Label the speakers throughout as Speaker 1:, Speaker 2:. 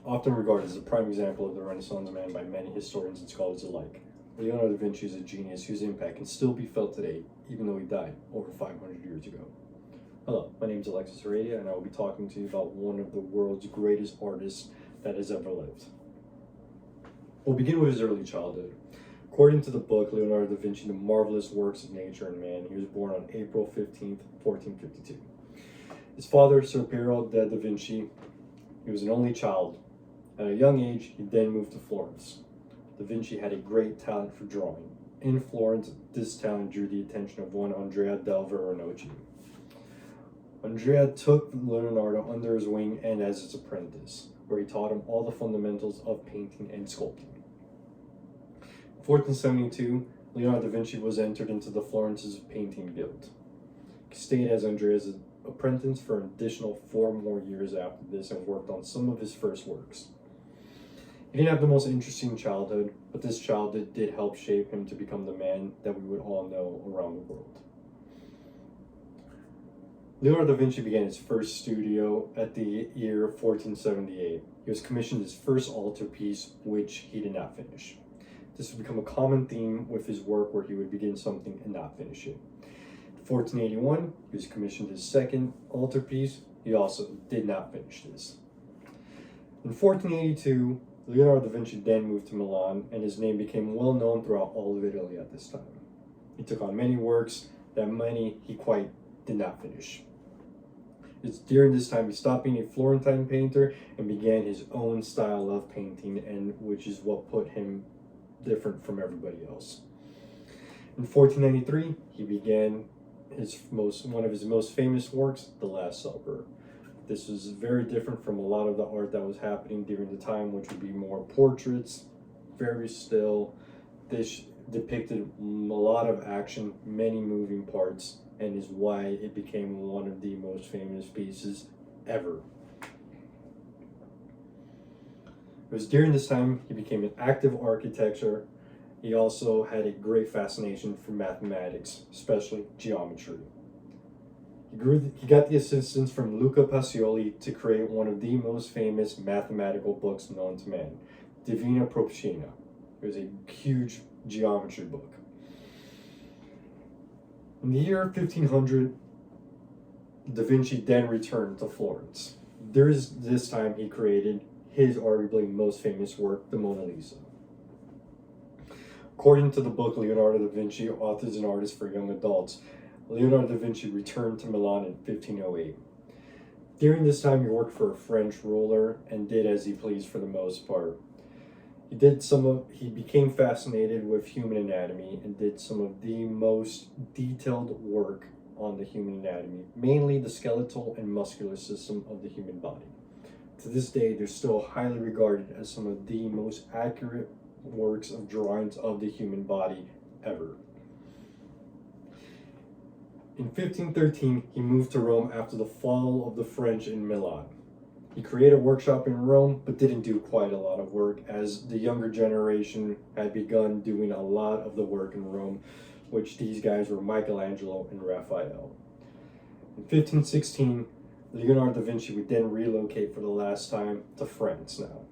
Speaker 1: often regarded as a prime example of the Renaissance man by many historians and scholars alike. Leonardo da Vinci is a genius whose impact can still be felt today, even though he died over 500 years ago. Hello, my name is Alexis Heredia, and I will be talking to you about one of the world's greatest artists that has ever lived. We'll begin with his early childhood. According to the book Leonardo da Vinci, The Marvelous Works of Nature and Man, he was born on April 15th, 1452. His father, Ser Piero da Vinci, he was an only child. At a young age, he then moved to Florence. Da Vinci had a great talent for drawing. In Florence, this talent drew the attention of one Andrea del Veronocchi. Andrea took Leonardo under his wing and as his apprentice, where he taught him all the fundamentals of painting and sculpting. In 1472, Leonardo da Vinci was entered into the Florence's Painting Guild. He stayed as Andrea's apprentice for an additional 4 more years after this and worked on some of his first works. He didn't have the most interesting childhood, but this childhood did help shape him to become the man that we would all know around the world. Leonardo da Vinci began his first studio at the year 1478. He was commissioned his first altarpiece, which he did not finish. This would become a common theme with his work, where he would begin something and not finish it. In 1481, he was commissioned his second altarpiece. He also did not finish this. In 1482, Leonardo da Vinci then moved to Milan, and his name became well known throughout all of Italy at this time. He took on many works that many he quite did not finish. It's during this time he stopped being a Florentine painter and began his own style of painting, and which is what put him different from everybody else. In 1493, he began one of his most famous works, The Last Supper. This was very different from a lot of the art that was happening during the time, which would be more portraits, very still. This depicted a lot of action, many moving parts, and is why it became one of the most famous pieces ever. It was during this time he became an active architecture. He also had a great fascination for mathematics, especially geometry. He got the assistance from Luca Pacioli to create one of the most famous mathematical books known to man, Divina Proportia. It was a huge geometry book. In the year 1500, Da Vinci then returned to Florence. This time he created his arguably most famous work, the Mona Lisa. According to the book Leonardo da Vinci, Authors and Artists for Young Adults, Leonardo da Vinci returned to Milan in 1508. During this time, he worked for a French ruler and did as he pleased for the most part. He became fascinated with human anatomy and did some of the most detailed work on the human anatomy, mainly the skeletal and muscular system of the human body. To this day, they're still highly regarded as some of the most accurate works of drawings of the human body ever. In 1513, he moved to Rome after the fall of the French in Milan. He created a workshop in Rome, but didn't do quite a lot of work, as the younger generation had begun doing a lot of the work in Rome, which these guys were Michelangelo and Raphael. In 1516, Leonardo da Vinci would then relocate for the last time to France now.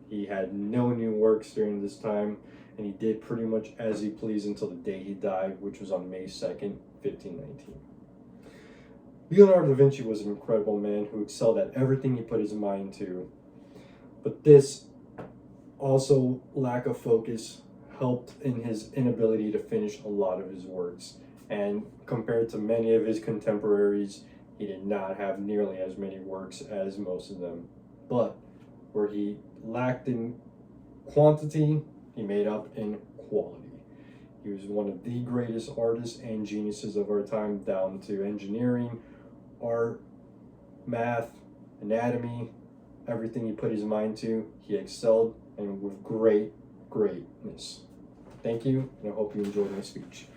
Speaker 1: He had no new works during this time, and he did pretty much as he pleased until the day he died, which was on May 2nd, 1519. Leonardo da Vinci was an incredible man who excelled at everything he put his mind to, but this also lack of focus helped in his inability to finish a lot of his works, and compared to many of his contemporaries, he did not have nearly as many works as most of them, but where he lacked in quantity, he made up in quality. He was one of the greatest artists and geniuses of our time, down to engineering, art, math, anatomy, everything he put his mind to, he excelled, and with greatness. Thank you, and I hope you enjoyed my speech.